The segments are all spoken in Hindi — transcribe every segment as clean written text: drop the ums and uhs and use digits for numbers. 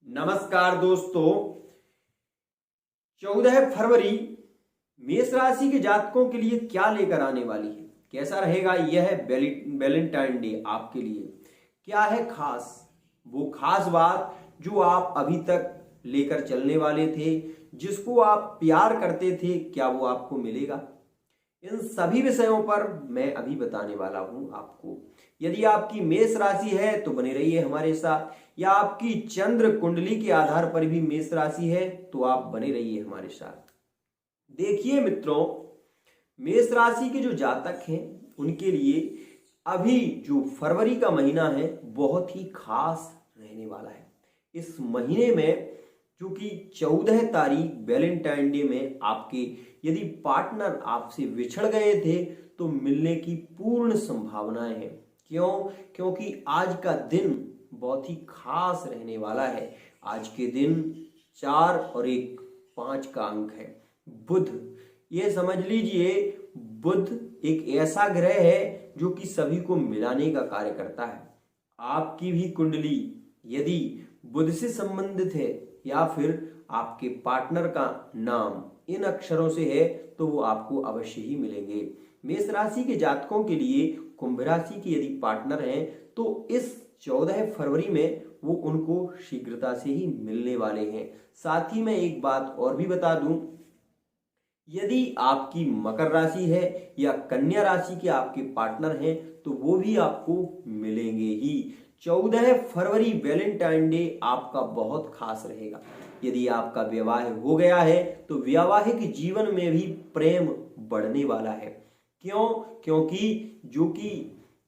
नमस्कार दोस्तों। 14 फरवरी मेष राशि के जातकों के लिए क्या लेकर आने वाली है, कैसा रहेगा यह वैलेंटाइन डे आपके लिए। क्या है खास, वो खास बात जो आप अभी तक लेकर चलने वाले थे, जिसको आप प्यार करते थे, क्या वो आपको मिलेगा? इन सभी विषयों पर मैं अभी बताने वाला हूं आपको। यदि आपकी मेष राशि है तो बने रहिए हमारे साथ, या आपकी चंद्र कुंडली के आधार पर भी मेष राशि है तो आप बने रहिए हमारे साथ। देखिए मित्रों, मेष राशि के जो जातक हैं उनके लिए अभी जो फरवरी का महीना है बहुत ही खास रहने वाला है। इस महीने में क्योंकि 14 तारीख वैलेंटाइन डे में आपके यदि पार्टनर आपसे बिछड़ गए थे तो मिलने की पूर्ण संभावनाएं हैं। क्यों? क्योंकि आज का दिन बहुत ही खास रहने वाला है। आज के दिन 4 और 1 5 का अंक है। बुध, ये समझ लीजिए बुध एक ऐसा ग्रह है जो कि सभी को मिलाने का कार्य करता है। आपकी भी कुंडली यदि बुध से संबंधित है या फिर आपके पार्टनर का नाम इन अक्षरों से है तो वो आपको अवश्य ही मिलेंगे। मेष राशि के जातकों के लिए कुंभ राशि के यदि पार्टनर हैं तो इस 14 फरवरी में वो उनको शीघ्रता से ही मिलने वाले हैं। साथ ही मैं एक बात और भी बता दूं, यदि आपकी मकर राशि है या कन्या राशि के आपके पार्टनर हैं तो वो भी आपको मिलेंगे ही। 14 फरवरी वैलेंटाइन डे आपका बहुत खास रहेगा। यदि आपका विवाह हो गया है तो वैवाहिक जीवन में भी प्रेम बढ़ने वाला है। क्यों? क्योंकि जो कि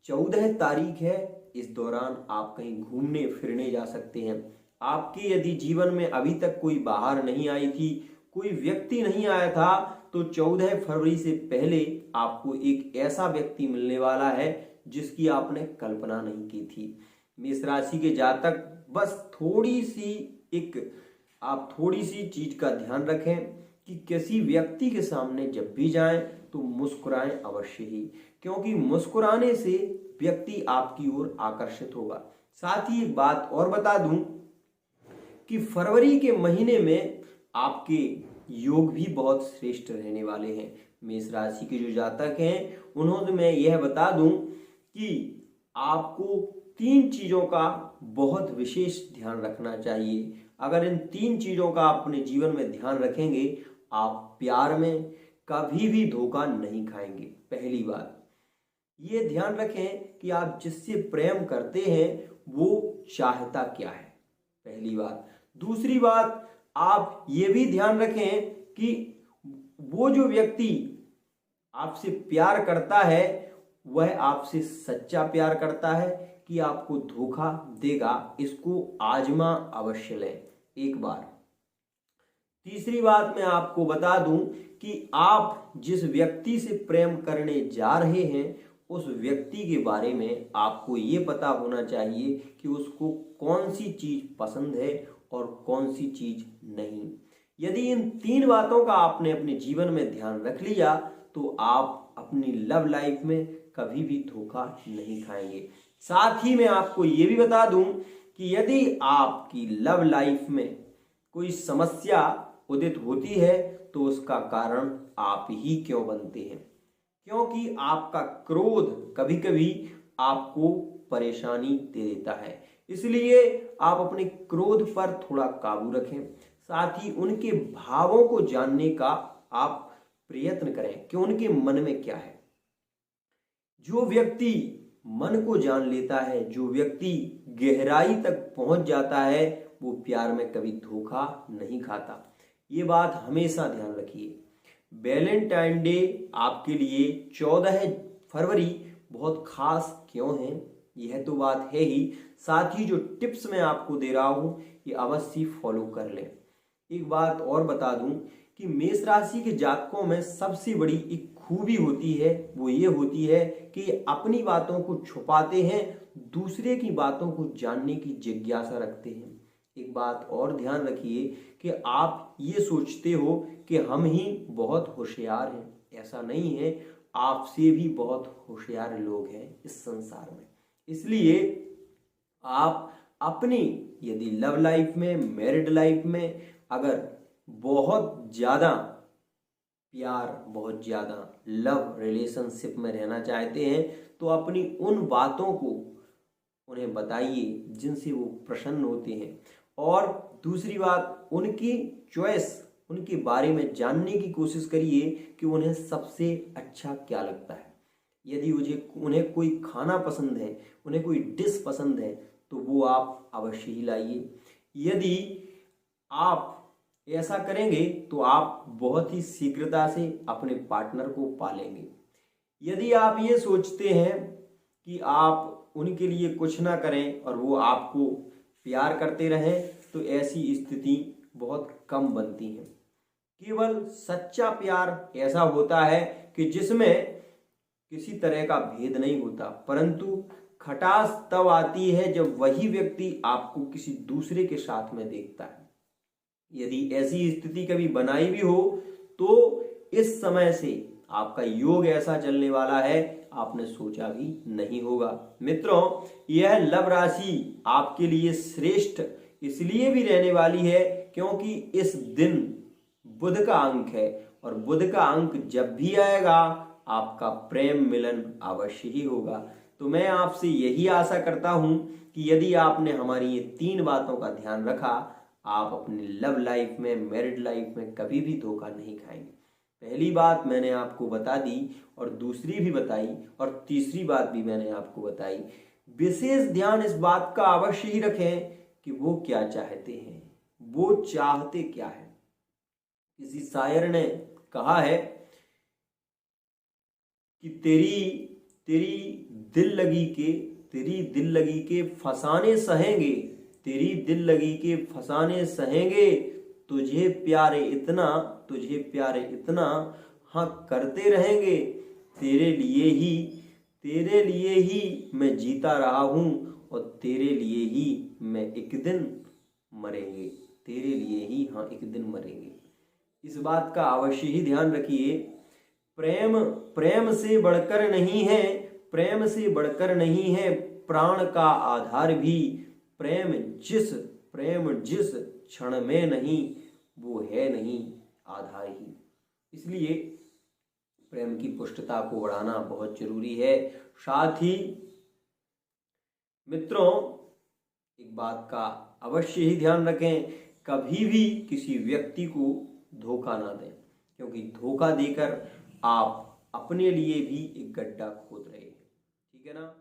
14 तारीख है, इस दौरान आप कहीं घूमने फिरने जा सकते हैं। आपके यदि जीवन में अभी तक कोई बाहर नहीं आई थी, कोई व्यक्ति नहीं आया था, तो 14 फरवरी से पहले आपको एक ऐसा व्यक्ति मिलने वाला है जिसकी आपने कल्पना नहीं की थी। मेष राशि के जातक बस थोड़ी सी चीज का ध्यान रखें कि किसी व्यक्ति के सामने जब भी जाएं तो मुस्कुराएं अवश्य ही, क्योंकि मुस्कुराने से व्यक्ति आपकी ओर आकर्षित होगा। साथ ही एक बात और बता दूं कि फरवरी के महीने में आपके योग भी बहुत श्रेष्ठ रहने वाले हैं। मेष राशि के जो जातक हैं उन्होंने मैं यह बता दूं कि आपको 3 चीजों का बहुत विशेष ध्यान रखना चाहिए। अगर इन 3 चीजों का अपने जीवन में ध्यान रखेंगे, आप प्यार में कभी भी धोखा नहीं खाएंगे। पहली बात ये ध्यान रखें कि आप जिससे प्रेम करते हैं वो चाहता क्या है, पहली बात। दूसरी बात, आप ये भी ध्यान रखें कि वो जो व्यक्ति आपसे प्यार करता है वह आपसे सच्चा प्यार करता है कि आपको धोखा देगा। इसको आजमा अवश्य लें एक बार। तीसरी बात मैं आपको बता दूं कि आप जिस व्यक्ति से प्रेम करने जा रहे हैं उस व्यक्ति के बारे में आपको ये पता होना चाहिए कि उसको कौन सी चीज पसंद है और कौन सी चीज नहीं। यदि इन 3 बातों का आपने अपने जीवन में ध्यान रख लिया तो आप अपनी लव लाइफ में कभी भी धोखा नहीं खाएंगे। साथ ही मैं आपको ये भी बता दूं कि यदि आपकी लव लाइफ में कोई समस्या उदित होती है तो उसका कारण आप ही क्यों बनते हैं, क्योंकि आपका क्रोध कभी कभी आपको परेशानी दे देता है। इसलिए आप अपने क्रोध पर थोड़ा काबू रखें। साथ ही उनके भावों को जानने का आप प्रयत्न करें कि उनके मन में क्या है। जो व्यक्ति मन को जान लेता है, जो व्यक्ति गहराई तक पहुंच जाता है, वो प्यार में कभी धोखा नहीं खाता। ये बात हमेशा ध्यान रखिए। वैलेंटाइन डे आपके लिए 14 फरवरी बहुत खास क्यों है, यह तो बात है ही। साथ ही जो टिप्स मैं आपको दे रहा हूं ये अवश्य फॉलो कर लें। एक बात और बता दूं कि मेष राशि के जातकों में सबसे बड़ी एक खूबी होती है, वो ये होती है कि अपनी बातों को छुपाते हैं, दूसरे की बातों को जानने की जिज्ञासा रखते हैं। एक बात और ध्यान रखिए कि आप ये सोचते हो कि हम ही बहुत होशियार हैं, ऐसा नहीं है। आपसे भी बहुत होशियार लोग हैं इस संसार में। इसलिए आप अपनी यदि लव लाइफ में, मैरिड लाइफ में अगर बहुत ज़्यादा प्यार, बहुत ज़्यादा लव रिलेशनशिप में रहना चाहते हैं तो अपनी उन बातों को उन्हें बताइए जिनसे वो प्रसन्न होते हैं। और दूसरी बात, उनकी चॉइस, उनके बारे में जानने की कोशिश करिए कि उन्हें सबसे अच्छा क्या लगता है। यदि उन्हें कोई खाना पसंद है, उन्हें कोई डिश पसंद है तो वो आप अवश्य ही लाइए। यदि आप ऐसा करेंगे तो आप बहुत ही शीघ्रता से अपने पार्टनर को पालेंगे। यदि आप ये सोचते हैं कि आप उनके लिए कुछ ना करें और वो आपको प्यार करते रहें तो ऐसी स्थिति बहुत कम बनती है। केवल सच्चा प्यार ऐसा होता है कि जिसमें किसी तरह का भेद नहीं होता, परंतु खटास तब आती है जब वही व्यक्ति आपको किसी दूसरे के साथ में देखता है। यदि ऐसी स्थिति कभी बनाई भी हो तो इस समय से आपका योग ऐसा चलने वाला है आपने सोचा भी नहीं होगा। मित्रों, यह लव राशि आपके लिए श्रेष्ठ इसलिए भी रहने वाली है क्योंकि इस दिन बुध का अंक है और बुध का अंक जब भी आएगा आपका प्रेम मिलन अवश्य ही होगा। तो मैं आपसे यही आशा करता हूं कि यदि आपने हमारी ये 3 बातों का ध्यान रखा, आप अपनी लव लाइफ में, मैरिड लाइफ में कभी भी धोखा नहीं खाएंगे। पहली बात मैंने आपको बता दी और दूसरी भी बताई और तीसरी बात भी मैंने आपको बताई। विशेष ध्यान इस बात का अवश्य ही रखें कि वो क्या चाहते हैं, वो चाहते क्या है। किसी शायर ने कहा है कि तेरी दिल लगी के फसाने सहेंगे, तेरी दिल लगी के फसाने सहेंगे, तुझे प्यारे इतना हाँ करते रहेंगे, तेरे लिए ही मैं जीता रहा हूं और तेरे लिए ही मैं एक दिन मरेंगे, तेरे लिए ही हाँ एक दिन मरेंगे। इस बात का अवश्य ही ध्यान रखिए। प्रेम से बढ़कर नहीं है प्राण का आधार भी, प्रेम जिस क्षण में नहीं वो है नहीं आधार ही। इसलिए प्रेम की पुष्टता को बढ़ाना बहुत जरूरी है। साथ ही मित्रों, एक बात का अवश्य ही ध्यान रखें, कभी भी किसी व्यक्ति को धोखा ना दें, क्योंकि धोखा देकर आप अपने लिए भी एक गड्ढा खोद रहे हैं। ठीक है ना।